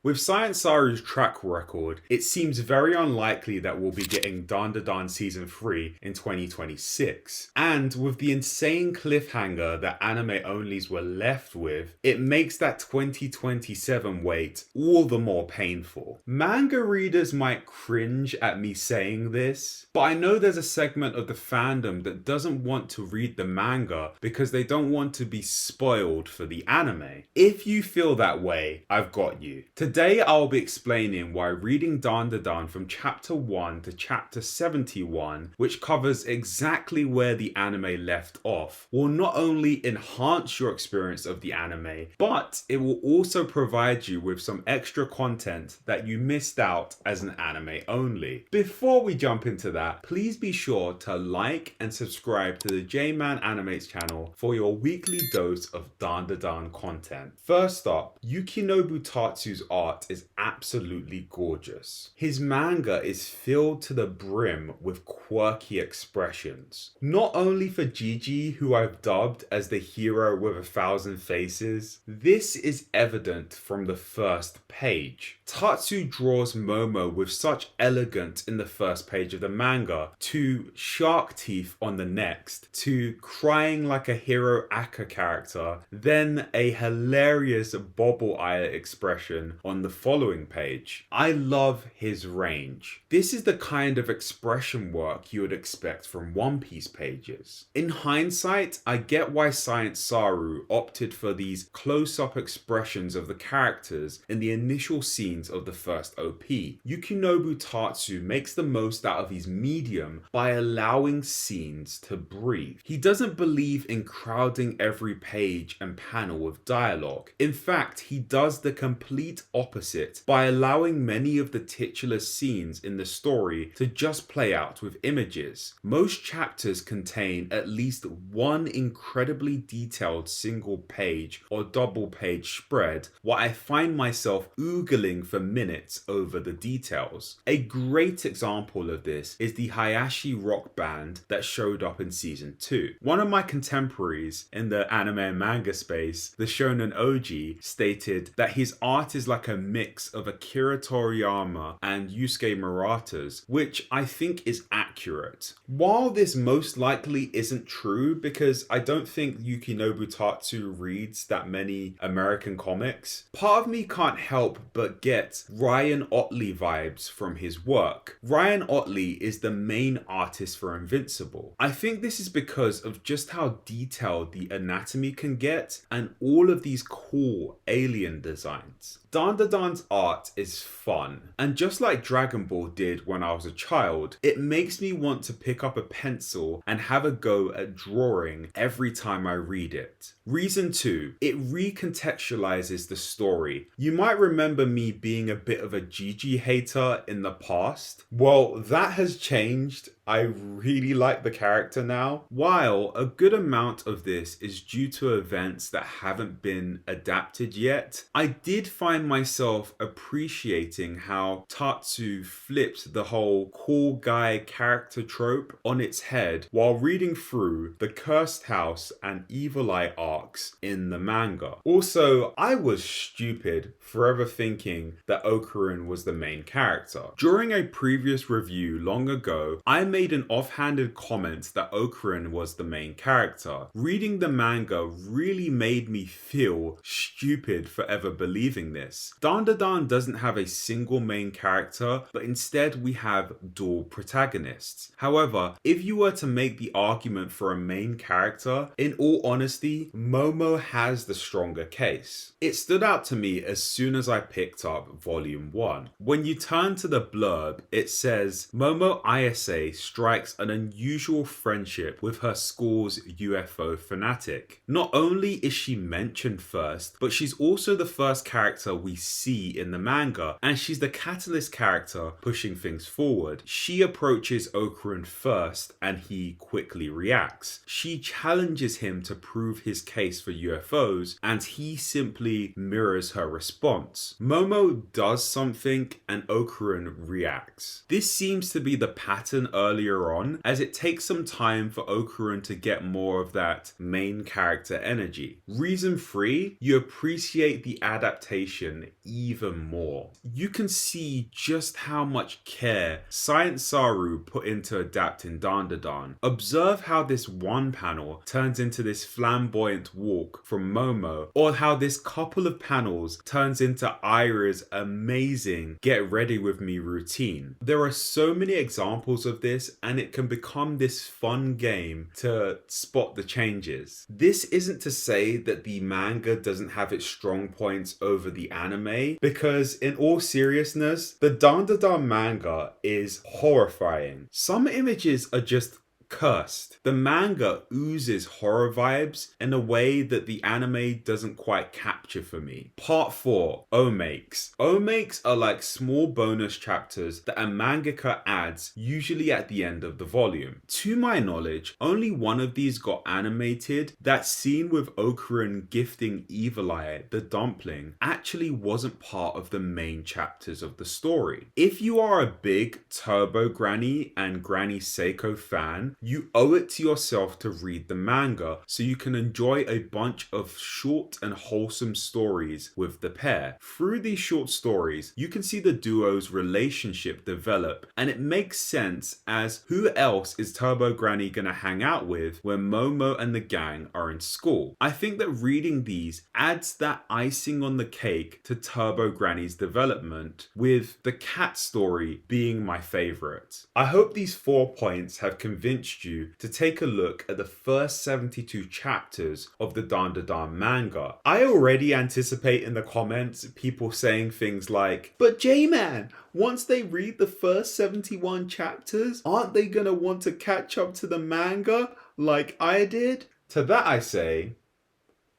With Science SARU's track record, it seems very unlikely that we'll be getting Dandadan Season 3 in 2026. And with the insane cliffhanger that anime onlys were left with, it makes that 2027 wait all the more painful. Manga readers might cringe at me saying this, but I know there's a segment of the fandom that doesn't want to read the manga because they don't want to be spoiled for the anime. If you feel that way, I've got you. Today I'll be explaining why reading Dandadan from chapter 1 to chapter 71, which covers exactly where the anime left off, will not only enhance your experience of the anime, but it will also provide you with some extra content that you missed out as an anime only. Before we jump into that, please be sure to like and subscribe to the J-Man Animates channel for your weekly dose of Dandadan content. First up, Yukinobu Tatsu's art is absolutely gorgeous. His manga is filled to the brim with quirky expressions. Not only for Gigi, who I've dubbed as the hero with 1,000 faces, this is evident from the first page. Tatsu draws Momo with such elegance in the first page of the manga, to shark teeth on the next, to crying like a Hero Aka character, then a hilarious bobble eye expression on the following page. I love his range. This is the kind of expression work you would expect from One Piece pages. In hindsight, I get why Science SARU opted for these close-up expressions of the characters in the initial scenes of the first OP. Yukinobu Tatsu makes the most out of his medium by allowing scenes to breathe. He doesn't believe in crowding every page and panel with dialogue. In fact, he does the complete opposite by allowing many of the titular scenes in the story to just play out with images. Most chapters contain at least one incredibly detailed single page or double page spread, while I find myself oogling for minutes over the details. A great example of this is the Hayashi rock band that showed up in season 2. One of my contemporaries in the anime and manga space, the Shonen OG, stated that his art is like a mix of Akira Toriyama and Yusuke Murata's, which I think is accurate. While this most likely isn't true, because I don't think Yukinobu Tatsu reads that many American comics, part of me can't help but get Ryan Otley vibes from his work. Ryan Otley is the main artist for Invincible. I think this is because of just how detailed the anatomy can get and all of these cool alien designs. Dandadan's art is fun, and just like Dragon Ball did when I was a child, it makes me want to pick up a pencil and have a go at drawing every time I read it. Reason 2, it recontextualizes the story. You might remember me being a bit of a Gigi hater in the past. Well, that has changed. I really like the character now. While a good amount of this is due to events that haven't been adapted yet, I did find myself appreciating how Tatsu flipped the whole cool guy character trope on its head while reading through the Cursed House and Evil Eye arcs in the manga. Also, I was stupid forever thinking that Okarun was the main character. During a previous review long ago, I made an offhanded comment that Okarun was the main character. Reading the manga really made me feel stupid for ever believing this. Dandadan doesn't have a single main character, but instead we have dual protagonists. However, if you were to make the argument for a main character, in all honesty, Momo has the stronger case. It stood out to me as soon as I picked up volume 1. When you turn to the blurb, it says, Momo Ayase strikes an unusual friendship with her school's UFO fanatic. Not only is she mentioned first, but she's also the first character we see in the manga, and she's the catalyst character pushing things forward. She approaches Okarun first, and he quickly reacts. She challenges him to prove his case for UFOs, and he simply mirrors her response. Momo does something, and Okarun reacts. This seems to be the pattern earlier on, as it takes some time for Okarun to get more of that main character energy. Reason 3, you appreciate the adaptation even more. You can see just how much care Science SARU put into adapting Dandadan. Observe how this one panel turns into this flamboyant walk from Momo, or how this couple of panels turns into Aira's amazing get ready with me routine. There are so many examples of this, and it can become this fun game to spot the changes. This isn't to say that the manga doesn't have its strong points over the anime, because in all seriousness, the Dandadan manga is horrifying. Some images are just cursed. The manga oozes horror vibes in a way that the anime doesn't quite capture for me. Part 4, Omakes. Omakes are like small bonus chapters that a mangaka adds, usually at the end of the volume. To my knowledge, only one of these got animated. That scene with Okarun gifting Evil Eye, the dumpling, actually wasn't part of the main chapters of the story. If you are a big Turbo Granny and Granny Seiko fan, you owe it to yourself to read the manga so you can enjoy a bunch of short and wholesome stories with the pair. Through these short stories, you can see the duo's relationship develop, and it makes sense as who else is Turbo Granny gonna hang out with when Momo and the gang are in school? I think that reading these adds that icing on the cake to Turbo Granny's development, with the cat story being my favorite. I hope these 4 points have convinced you to take a look at the first 72 chapters of the Dandadan manga. I already anticipate in the comments people saying things like, but J-Man, once they read the first 71 chapters, aren't they gonna want to catch up to the manga like I did? To that I say,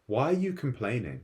why are you complaining?